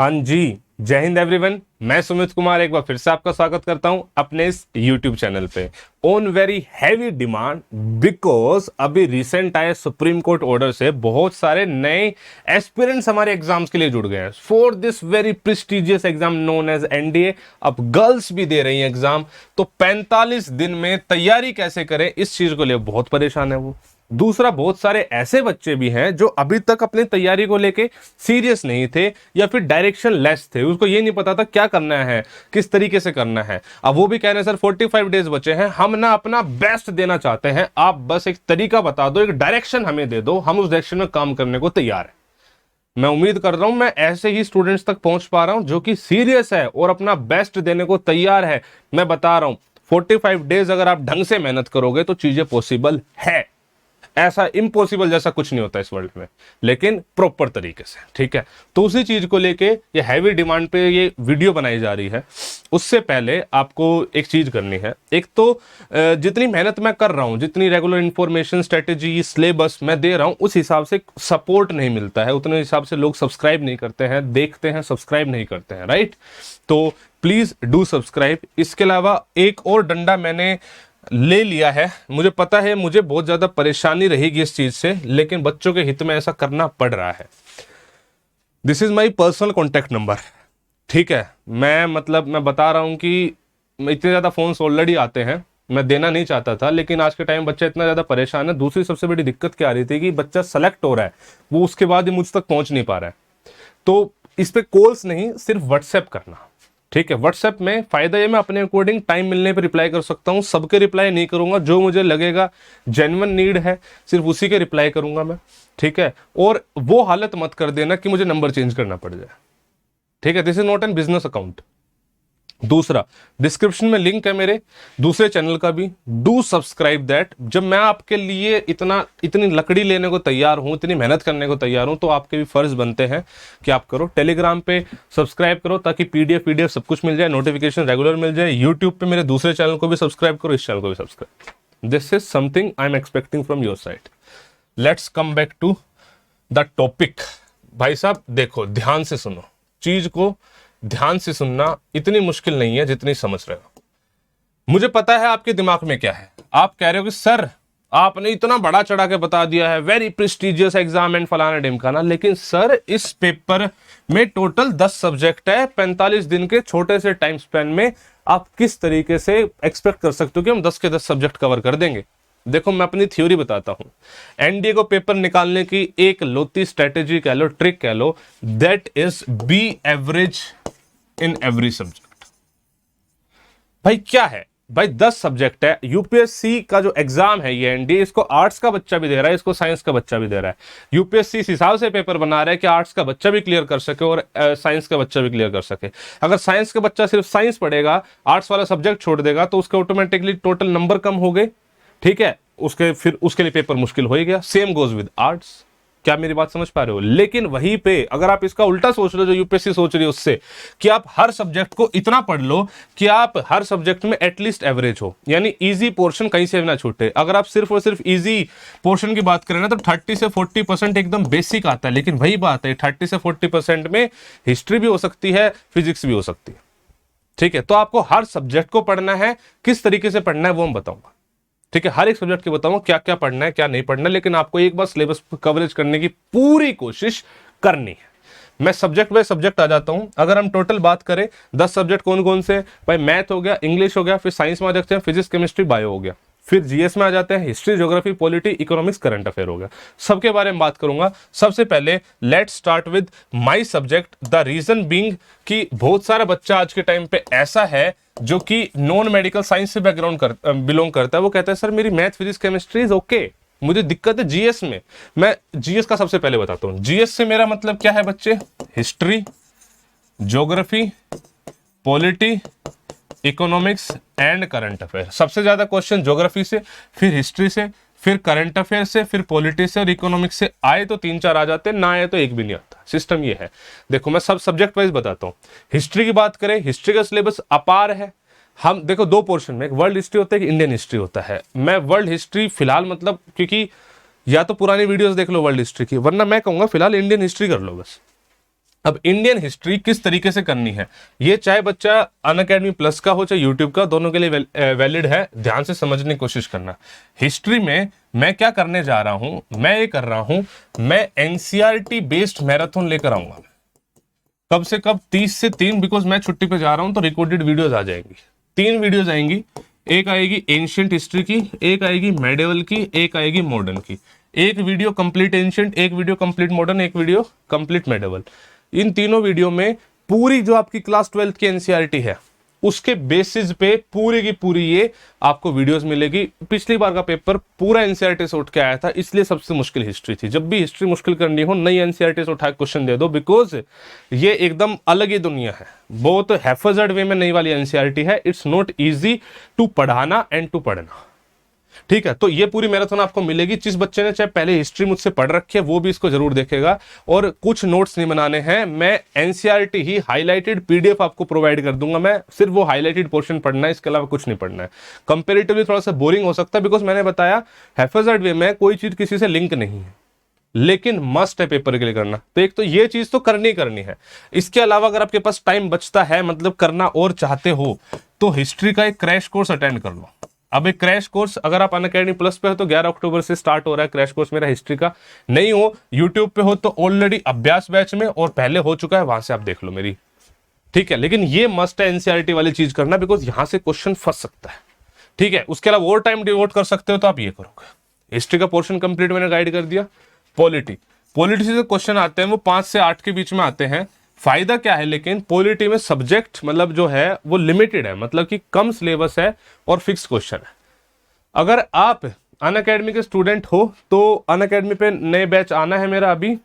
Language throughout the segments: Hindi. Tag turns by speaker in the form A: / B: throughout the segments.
A: हाँ जी, जय हिंद एवरीवन। मैं सुमित कुमार एक बार फिर से आपका स्वागत करता हूं अपने इस YouTube चैनल पे on very heavy demand, because अभी रिसेंट आए सुप्रीम कोर्ट ऑर्डर से बहुत सारे नए एस्पिरेंट्स हमारे एग्जाम्स के लिए जुड़ गए हैं for this very prestigious exam known as NDA. अब गर्ल्स भी दे रही हैं एग्जाम, तो 45 दिन में तैयारी कैसे करें इस चीज को लिए बहुत परेशान है वो। दूसरा, बहुत सारे ऐसे बच्चे भी हैं जो अभी तक अपनी तैयारी को लेके सीरियस नहीं थे या फिर डायरेक्शन लेस थे, उसको ये नहीं पता था क्या करना है, किस तरीके से करना है। अब वो भी कह रहे हैं सर 45 डेज बचे हैं, हम ना अपना बेस्ट देना चाहते हैं, आप बस एक तरीका बता दो, एक डायरेक्शन हमें दे दो, हम उस डायरेक्शन में काम करने को तैयार हैं। मैं उम्मीद कर रहा हूं मैं ऐसे ही स्टूडेंट्स तक पहुंच पा रहा हूं जो कि सीरियस है और अपना बेस्ट देने को तैयार है। मैं बता रहा हूं 45 डेज अगर आप ढंग से मेहनत करोगे तो चीजें पॉसिबल है। ऐसा इम्पॉसिबल जैसा कुछ नहीं होता इस वर्ल्ड में, लेकिन प्रॉपर तरीके से, ठीक है। तो उसी चीज को लेके ये हैवी डिमांड पे ये वीडियो बनाई जा रही है। उससे पहले आपको एक चीज करनी है। एक तो जितनी मेहनत मैं कर रहा हूं, जितनी रेगुलर इंफॉर्मेशन, स्ट्रेटेजी, सिलेबस मैं दे रहा हूं, उस हिसाब से सपोर्ट नहीं मिलता है, उतने हिसाब से लोग सब्सक्राइब नहीं करते हैं, देखते हैं, सब्सक्राइब नहीं करते हैं, राइट। तो प्लीज डू सब्सक्राइब। इसके अलावा एक और डंडा मैंने ले लिया है, मुझे पता है मुझे बहुत ज्यादा परेशानी रहेगी इस चीज से, लेकिन बच्चों के हित में ऐसा करना पड़ रहा है। This is my personal contact number, ठीक है। मैं बता रहा हूं कि इतने ज्यादा फोन्स ऑलरेडी आते हैं, मैं देना नहीं चाहता था, लेकिन आज के टाइम बच्चा इतना ज्यादा परेशान है। दूसरी सबसे बड़ी दिक्कत क्या आ रही थी कि बच्चा सेलेक्ट हो रहा है, वो उसके बाद ही मुझ तक पहुंच नहीं पा रहा है। तो इस पे कॉल्स नहीं, सिर्फ व्हाट्सएप करना, ठीक है। व्हाट्सएप में फायदा ये, मैं अपने अकॉर्डिंग टाइम मिलने पर रिप्लाई कर सकता हूं, सबके रिप्लाई नहीं करूंगा, जो मुझे लगेगा जेन्युइन नीड है सिर्फ उसी के रिप्लाई करूंगा मैं, ठीक है। और वो हालत मत कर देना कि मुझे नंबर चेंज करना पड़ जाए, ठीक है। This is not an business account. दूसरा, डिस्क्रिप्शन में लिंक है मेरे दूसरे चैनल का भी, डू सब्सक्राइब दैट। जब मैं आपके लिए इतनी लकड़ी लेने को तैयार हूं, इतनी मेहनत करने को तैयार हूं, तो आपके भी फर्ज बनते हैं कि आप करो। टेलीग्राम पे सब्सक्राइब करो ताकि पीडीएफ सब कुछ मिल जाए, नोटिफिकेशन रेगुलर मिल जाए। यूट्यूब पे मेरे दूसरे चैनल को भी सब्सक्राइब करो, इस चैनल को भी subscribe. This is something I am expecting from your side. Let's come back to the topic. भाई साहब देखो, ध्यान से सुनो, चीज को ध्यान से सुनना इतनी मुश्किल नहीं है जितनी समझ रहे हो। मुझे पता है आपके दिमाग में क्या है। आप कह रहे हो कि सर आपने इतना बड़ा चढ़ा के बता दिया है, वेरी प्रेस्टिजियस एग्जाम एंड फलाना ढिमकाना, लेकिन सर इस पेपर में टोटल 10 सब्जेक्ट है, 45 दिन के छोटे से टाइम स्पेन में आप किस तरीके से एक्सपेक्ट कर सकते हो कि हम 10 के 10 सब्जेक्ट कवर कर देंगे। देखो, मैं अपनी थ्योरी बताता हूं। एनडीए को पेपर निकालने की एक लोती स्ट्रेटेजी कह लो, ट्रिक कह लो, that is be average in every subject. भाई क्या है भाई, 10 सब्जेक्ट है। यूपीएससी का जो एग्जाम है ये एनडीए, इसको आर्ट्स का बच्चा भी दे रहा है, इसको साइंस का बच्चा भी दे रहा है। यूपीएससी इस हिसाब से पेपर बना रहा है कि आर्ट्स का बच्चा भी क्लियर कर सके और साइंस का बच्चा भी क्लियर कर सके। अगर साइंस का बच्चा सिर्फ साइंस पढ़ेगा, आर्ट्स वाला सब्जेक्ट छोड़ देगा, तो उसके ऑटोमेटिकली टोटल नंबर कम हो गए, ठीक है। फिर उसके लिए पेपर मुश्किल हो ही गया। Same goes with arts. क्या मेरी बात समझ पा रहे हो? लेकिन वहीं पे अगर आप इसका उल्टा सोच रहे हो, जो यूपीएससी सोच रही है उससे, कि आप हर सब्जेक्ट को इतना पढ़ लो कि आप हर सब्जेक्ट में एटलीस्ट एवरेज हो, यानी इजी पोर्शन कहीं से भी ना छूटे। अगर आप सिर्फ और सिर्फ इजी पोर्शन की बात करें ना, तो 30 से 40% एकदम बेसिक आता है। लेकिन वही बात है, 30 से 40% में हिस्ट्री भी हो सकती है, फिजिक्स भी हो सकती है, ठीक है। तो आपको हर सब्जेक्ट को पढ़ना है, किस तरीके से पढ़ना है वो हम बताऊंगा, ठीक है। हर एक सब्जेक्ट के बताऊंगा क्या क्या पढ़ना है, क्या नहीं पढ़ना है, लेकिन आपको एक बार सिलेबस कवरेज करने की पूरी कोशिश करनी है। मैं सब्जेक्ट बाय सब्जेक्ट आ जाता हूं। अगर हम टोटल बात करें 10 सब्जेक्ट कौन कौन से, भाई मैथ हो गया, इंग्लिश हो गया, फिर साइंस में आ जाते हैं, फिजिक्स, केमिस्ट्री, बायो हो गया, फिर जीएस में आ जाते हैं, history, geography, polity, economics, current affair हो गया। सबके बारे में बात करूंगा। सबसे पहले let's start with my subject. The reason being कि बहुत सारा बच्चा आज के टाइम पे ऐसा है जो कि नॉन मेडिकल साइंस से बैकग्राउंड बिलोंग करता है। वो कहता है सर मेरी math, physics, chemistry is okay, मुझे दिक्कत है जीएस में। मैं जीएस का सबसे पहले बताता हूं। जीएस से मेरा मतलब क्या है बच्चे? History, geography, polity, economics and current affair. सबसे ज्यादा क्वेश्चन ज्योग्राफी से, फिर हिस्ट्री से, फिर करंट अफेयर से, फिर पॉलिटी से और इकोनॉमिक्स से। आए तो 3-4 आ जाते हैं, ना आए तो एक भी नहीं आता। सिस्टम ये है। देखो मैं सब सब्जेक्ट वाइज बताता हूं। हिस्ट्री की बात करें, हिस्ट्री का सिलेबस अपार है। हम देखो 2 पोर्शन में, एक वर्ल्ड हिस्ट्री होता है, एक इंडियन हिस्ट्री होता है। मैं वर्ल्ड हिस्ट्री फिलहाल मतलब, क्योंकि या तो पुरानी वीडियोस देख लो वर्ल्ड हिस्ट्री की, वरना मैं कहूंगा फिलहाल इंडियन हिस्ट्री कर लो बस। अब इंडियन हिस्ट्री किस तरीके से करनी है, ये चाहे बच्चा अनअकैडमी प्लस का हो चाहे यूट्यूब का, दोनों के लिए वैलिड है। ध्यान से समझने की कोशिश करना। हिस्ट्री में मैं क्या करने जा रहा हूं, मैं ये कर रहा हूं, मैं एनसीईआरटी बेस्ड मैराथन लेकर आऊंगा। कब से कब 30 से 3, बिकॉज मैं छुट्टी पे जा रहा हूं तो रिकॉर्डेड वीडियोस आ जाएंगी। 3 वीडियोस आएंगी, एक आएगी एंशियंट हिस्ट्री की, एक आएगी मेडिवल की, एक आएगी मॉडर्न की। एक वीडियो कंप्लीट एंशियंट, एक वीडियो कंप्लीट मॉडर्न, एक वीडियो कंप्लीट मेडिवल। इन तीनों वीडियो में पूरी जो आपकी क्लास 12th की एनसीईआरटी है उसके बेसिस पे पूरी की पूरी ये आपको वीडियोस मिलेगी। पिछली बार का पेपर पूरा एनसीईआरटी से उठ के आया था, इसलिए सबसे मुश्किल हिस्ट्री थी। जब भी हिस्ट्री मुश्किल करनी हो, नई एनसीईआरटी से उठा के क्वेश्चन दे दो, बिकॉज ये एकदम अलग ही दुनिया है। बहुत हैफर्ड वे में नई वाली एनसीईआरटी है। इट्स नॉट इजी टू पढ़ाना एंड टू पढ़ना। ठीक है, तो ये पूरी मैराथन आपको मिलेगी। जिस बच्चे ने चाहे पहले हिस्ट्री मुझसे पढ़ रखी है वो भी इसको जरूर देखेगा। और कुछ नोट्स नहीं बनाने हैं, मैं एनसीईआरटी ही हाईलाइटेड पीडीएफ आपको प्रोवाइड कर दूंगा। मैं सिर्फ वो हाईलाइटेड पोर्शन पढ़ना है, इसके अलावा कुछ नहीं पढ़ना है। कंपेरेटिवली थोड़ा सा बोरिंग हो सकता है, बिकॉज मैंने बताया हैफर्ड वे में कोई चीज किसी से लिंक नहीं है, लेकिन मस्ट है पेपर के लिए करना। तो एक तो ये चीज तो करनी करनी है। इसके अलावा अगर आपके पास टाइम बचता है, मतलब करना और चाहते हो, तो हिस्ट्री का एक क्रैश कोर्स अटेंड कर लो। अब एक क्रैश कोर्स अगर आप अनअकैडमी प्लस पे हो तो 11 अक्टूबर से स्टार्ट हो रहा है क्रैश कोर्स मेरा हिस्ट्री का। नहीं हो यूट्यूब पे हो तो ऑलरेडी अभ्यास बैच में और पहले हो चुका है, वहां से आप देख लो मेरी। ठीक है, लेकिन ये मस्ट है एनसीईआरटी वाली चीज करना, बिकॉज यहां से क्वेश्चन फंस सकता है। ठीक है, उसके अलावा और टाइम डिवोट कर सकते हो तो आप ये करोगे। हिस्ट्री का पोर्शन कंप्लीट मैंने गाइड कर दिया। पॉलिटी से क्वेश्चन आते हैं वो 5 से 8 के बीच में आते हैं। फायदा क्या है, लेकिन पॉलिटी में सब्जेक्ट मतलब जो है वो लिमिटेड है, मतलब कि कम सिलेबस है और फिक्स क्वेश्चन है। अगर आप अनअकैडमी के स्टूडेंट हो तो अनअकैडमी पे नए बैच आना है मेरा अभी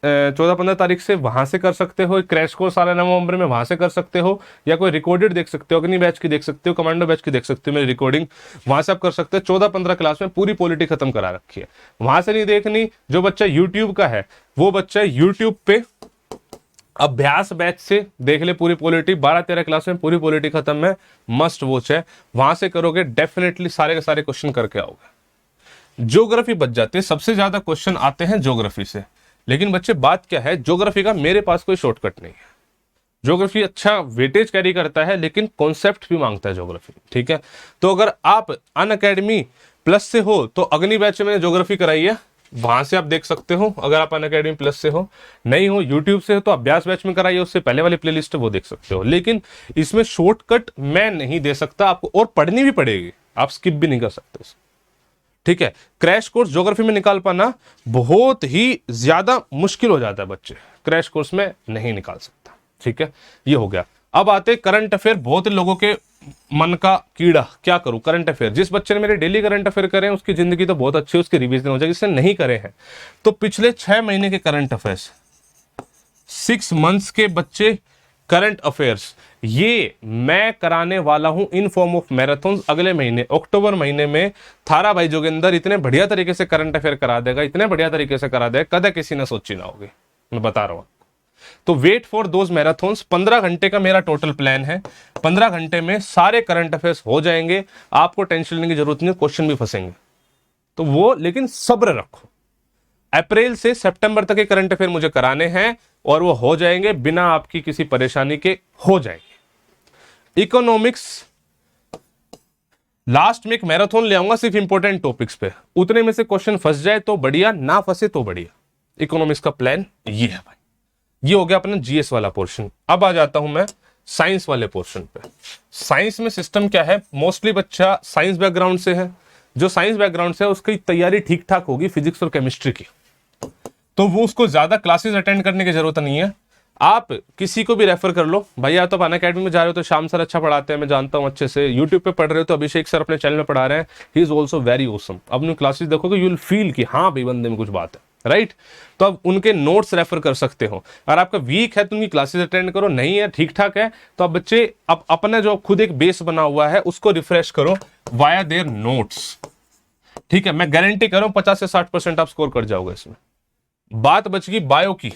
A: 14-15 तारीख से, वहां से कर सकते हो। क्रैश कोर्स आ रहा है नवंबर में, वहां से कर सकते हो, या कोई रिकॉर्डेड देख सकते हो, अग्नि बैच की देख सकते हो, कमांडो बैच की देख सकते हो मेरी रिकॉर्डिंग, वहां से आप कर सकते हो। 14-15 क्लास में पूरी पॉलिटी खत्म करा रखी है, वहां से नहीं देखनी। जो बच्चा यूट्यूब का है वो बच्चा यूट्यूब पे अभ्यास बैच से देख ले पूरी पॉलिटी। 12-13 क्लास में पूरी पॉलिटी खत्म है, मस्ट वॉच है, वहां से करोगे डेफिनेटली सारे के सारे क्वेश्चन करके आओगे। ज्योग्राफी बच जाते हैं, सबसे ज्यादा क्वेश्चन आते हैं ज्योग्राफी से। लेकिन बच्चे बात क्या है, ज्योग्राफी का मेरे पास कोई शॉर्टकट नहीं है। ज्योग्राफी अच्छा वेटेज कैरी करता है, लेकिन कॉन्सेप्ट भी मांगता है ज्योग्राफी। ठीक है, तो अगर आप अनअकैडमी प्लस से हो तो अग्नि बैच में मैंने ज्योग्राफी कराई है, वहां से आप देख सकते हो। अगर आप अनअकैडमी प्लस से हो, नहीं हो यूट्यूब से हो तो अभ्यास बैच में कराइए, उससे पहले वाली प्लेलिस्ट है वो देख सकते हो। लेकिन इसमें शॉर्टकट मैं नहीं दे सकता आपको, और पढ़नी भी पड़ेगी, आप स्किप भी नहीं कर सकते। ठीक है, क्रैश कोर्स ज्योग्राफी में निकाल पाना बहुत ही ज्यादा मुश्किल हो जाता है, बच्चे क्रैश कोर्स में नहीं निकाल सकता। ठीक है, ये हो गया। अब आते करंट अफेयर, बहुत लोगों के मन का कीड़ा, क्या करूं करंट अफेयर। जिस बच्चे ने मेरे डेली करंट अफेयर करे हैं उसकी जिंदगी तो बहुत अच्छी है, उसकी रिवीजन हो जाएगी। जिसने नहीं करे हैं तो पिछले 6 महीने के करंट अफेयर्स, 6 मंथ्स के बच्चे करंट अफेयर्स, ये मैं कराने वाला हूं इन फॉर्म ऑफ मैराथन। अगले महीने अक्टूबर महीने में थारा भाई जोगिंदर इतने बढ़िया तरीके से करंट अफेयर करा देगा, इतने बढ़िया तरीके से करा देगा, कदा किसी ने सोची ना होगी, मैं बता रहा हूं। तो वेट फॉर दोज मैराथन्स। 15 घंटे का मेरा टोटल प्लान है। 15 घंटे में सारे करंट अफेयर्स हो जाएंगे, आपको टेंशन लेने की जरूरत नहीं, क्वेश्चन भी फंसेंगे तो वो, लेकिन सब्र रखो। अप्रैल से सितंबर तक के करंट अफेयर मुझे कराने हैं और वो हो जाएंगे बिना आपकी किसी परेशानी के, हो जाएंगे। इकोनॉमिक्स लास्ट में एक मैराथन ले आऊंगा सिर्फ इंपॉर्टेंट टॉपिक्स पे, उतने में से क्वेश्चन फंस जाए तो बढ़िया, ना फंसे तो बढ़िया। इकोनॉमिक्स का प्लान ये है भाई। ये हो गया अपना जीएस वाला पोर्शन। अब आ जाता हूं मैं साइंस वाले पोर्शन पे। साइंस में सिस्टम क्या है, मोस्टली बच्चा साइंस बैकग्राउंड से है, जो साइंस बैकग्राउंड से है उसकी तैयारी ठीक ठाक होगी फिजिक्स और केमिस्ट्री की, तो वो उसको ज्यादा क्लासेस अटेंड करने की जरूरत नहीं है। आप किसी को भी रेफर कर लो भाई, या तो आप अनअकैडमी में जा रहे हो तो श्याम सर अच्छा पढ़ाते हैं, मैं जानता हूं अच्छे से। यूट्यूब पे पढ़ रहे हो तो अभिषेक सर अपने चैनल में पढ़ा रहे हैं, he is also very awesome. अपनी क्लासेस देखोगे यू विल फील कि हाँ भाई बंदे में कुछ बात है, राइट। तो आप उनके नोट्स रेफर कर सकते हो। अगर आपका वीक है तो उनकी क्लासेस अटेंड करो, नहीं है ठीक ठाक है तो आप बच्चे अब अपना जो खुद एक बेस बना हुआ है उसको रिफ्रेश करो वाया देयर नोट्स। ठीक है, मैं गारंटी कर रहा हूं 50 से 60% आप स्कोर कर जाओगे इसमें। बात बच गई बायो की।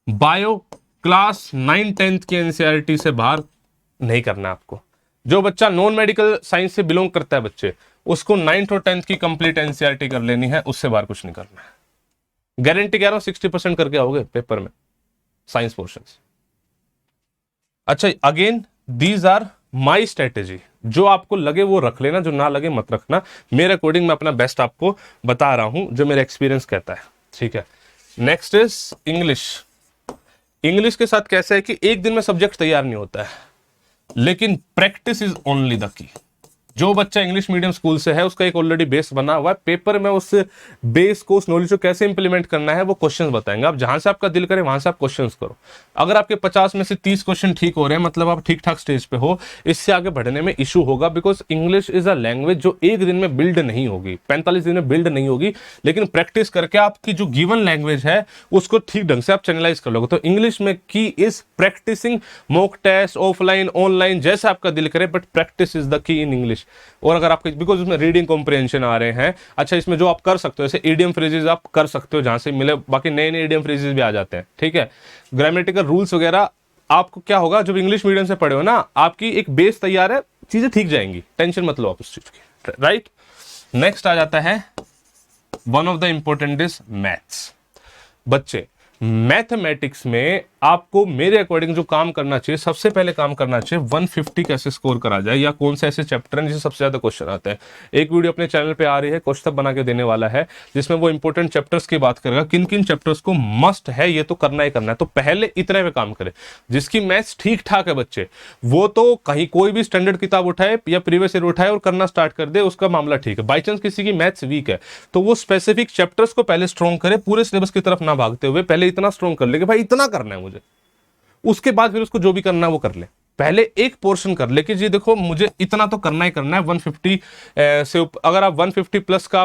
A: बायो क्लास 9-10 की एनसीईआरटी से बाहर नहीं करना आपको। जो बच्चा नॉन मेडिकल साइंस से बिलोंग करता है बच्चे, उसको 9th और 10th की कंप्लीट एनसीईआरटी कर लेनी है, उससे बाहर कुछ नहीं करना है। गारंटी कह रहा हूं 60% करके आओगे पेपर में, साइंस पोर्शंस। अच्छा, again these are my strategy, जो आपको लगे वो रख लेना, जो ना लगे मत रखना। मेरे अकॉर्डिंग मैं अपना बेस्ट आपको बता रहा हूं, जो मेरा एक्सपीरियंस कहता है, ठीक है। Next is English. इंग्लिश के साथ कैसा है कि एक दिन में सब्जेक्ट तैयार नहीं होता है, लेकिन practice is only the key. जो बच्चा इंग्लिश मीडियम स्कूल से है उसका एक ऑलरेडी बेस बना हुआ है, पेपर में उस बेस को, उस नॉलेज को कैसे इंप्लीमेंट करना है वो क्वेश्चंस बताएंगे। आप जहां से आपका दिल करे वहां से आप क्वेश्चंस करो। अगर आपके 50 में से 30 क्वेश्चन ठीक हो रहे हैं, मतलब आप ठीक ठाक स्टेज पे हो। इससे आगे बढ़ने में इशू होगा, because English is a language जो एक दिन में बिल्ड नहीं होगी, 45 दिन में बिल्ड नहीं होगी, लेकिन प्रैक्टिस करके आपकी जो गिवन लैंग्वेज है उसको ठीक ढंग से आप चैनलाइज कर लोगे। तो इंग्लिश में key is practising, mock test, offline online जैसे आपका दिल करे, but practice is the key in English. और अगर आपके, बिकॉज उसमें रीडिंग कॉम्प्रिहेंशन आ रहे हैं, अच्छा इसमें जो आप कर सकते हो, जैसे इडियम फ्रेजेस आप कर सकते हो जहां से मिले, बाकी नए नए इडियम फ्रेजेस भी आ जाते हैं, ठीक है। ग्रामेटिकल रूल्स वगैरह आपको क्या होगा, जब इंग्लिश मीडियम से पढ़े हो ना, आपकी एक बेस तैयार है, चीजें ठीक जाएंगी, टेंशन मत लो आप उस चीज की, राइट। नेक्स्ट आ जाता है one of the important is maths. बच्चे, मैथमेटिक्स में आपको मेरे अकॉर्डिंग जो काम करना चाहिए, सबसे पहले काम करना चाहिए 150 कैसे स्कोर करा जाए, या कौन से ऐसे चैप्टर हैं जिससे सबसे ज्यादा क्वेश्चन आते हैं। एक वीडियो अपने चैनल पे आ रही है, क्वेश्चन बना के देने वाला है, जिसमें वो इंपॉर्टेंट चैप्टर्स की बात करेगा, किन किन चैप्टर्स को मस्ट है, ये तो करना ही करना है। तो पहले इतने पे काम करें। जिसकी मैथ्स ठीक ठाक है बच्चे, वो तो कहीं कोई भी स्टैंडर्ड किताब उठाए या प्रीवियस ईयर उठाए और करना स्टार्ट कर दे, उसका मामला ठीक है। बाई चांस किसी की मैथ्स वीक है तो वो स्पेसिफिक चैप्टर्स को पहले स्ट्रॉन्ग करे, पूरे सिलेबस की तरफ ना भागते हुए पहले इतना स्ट्रॉन्ग कर ले कि भाई इतना करना है मुझे, उसके बाद फिर उसको जो भी करना है वो कर ले। पहले एक पोर्शन कर ले कि जी देखो मुझे इतना तो करना ही करना है। 150 से अगर आप 150 प्लस का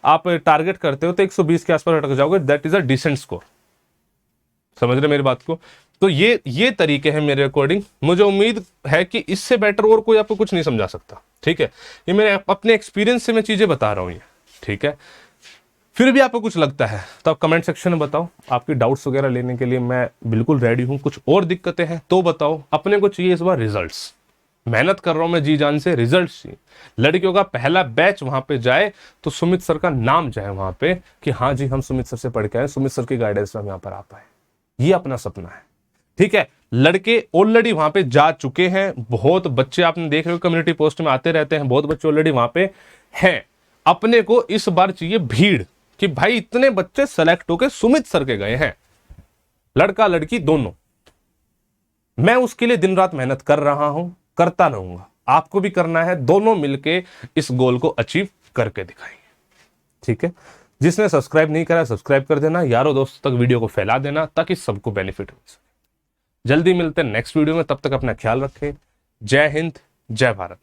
A: आप टारगेट करते हो तो 120 के आसपास अटक जाओगे, that is a decent score. समझ रहे मेरी बात को? तो ये तरीके हैं मेरे अकॉर्डिंग। मुझे उम्मीद है कि इससे बेटर और कोई आपको कुछ नहीं समझा सकता, ठीक है। ये मेरे अपने एक्सपीरियंस से मैं चीजें बता रहा हूं ये, ठीक है। फिर भी आपको कुछ लगता है तो आप कमेंट सेक्शन में बताओ। आपकी डाउट्स वगैरह लेने के लिए मैं बिल्कुल रेडी हूं। कुछ और दिक्कतें हैं तो बताओ। अपने को चाहिए इस बार रिजल्ट्स। मेहनत कर रहा हूं मैं जी जान से, रिजल्ट्स चाहिए। लड़कियों का पहला बैच वहां पे जाए तो सुमित सर का नाम जाए वहां पे कि हाँ जी हम सुमित सर से पढ़ के आए, सुमित सर की गाइडेंस में हम यहाँ पर आ पाए। ये अपना सपना है, ठीक है। लड़के ऑलरेडी वहां पे जा चुके हैं, बहुत बच्चे आपने देख रहे हो कम्युनिटी पोस्ट में आते रहते हैं, बहुत बच्चे ऑलरेडी वहां पे हैं। अपने को इस बार चाहिए भीड़ कि भाई इतने बच्चे सेलेक्ट होके सुमित सर के गए हैं, लड़का लड़की दोनों। मैं उसके लिए दिन रात मेहनत कर रहा हूं, करता रहूंगा। आपको भी करना है, दोनों मिलके इस गोल को अचीव करके दिखाएंगे, ठीक है। जिसने सब्सक्राइब नहीं करा सब्सक्राइब कर देना, यारों दोस्तों तक वीडियो को फैला देना ताकि सबको बेनिफिट हो सके। जल्दी मिलते हैं नेक्स्ट वीडियो में, तब तक अपना ख्याल रखें। जय हिंद, जय भारत।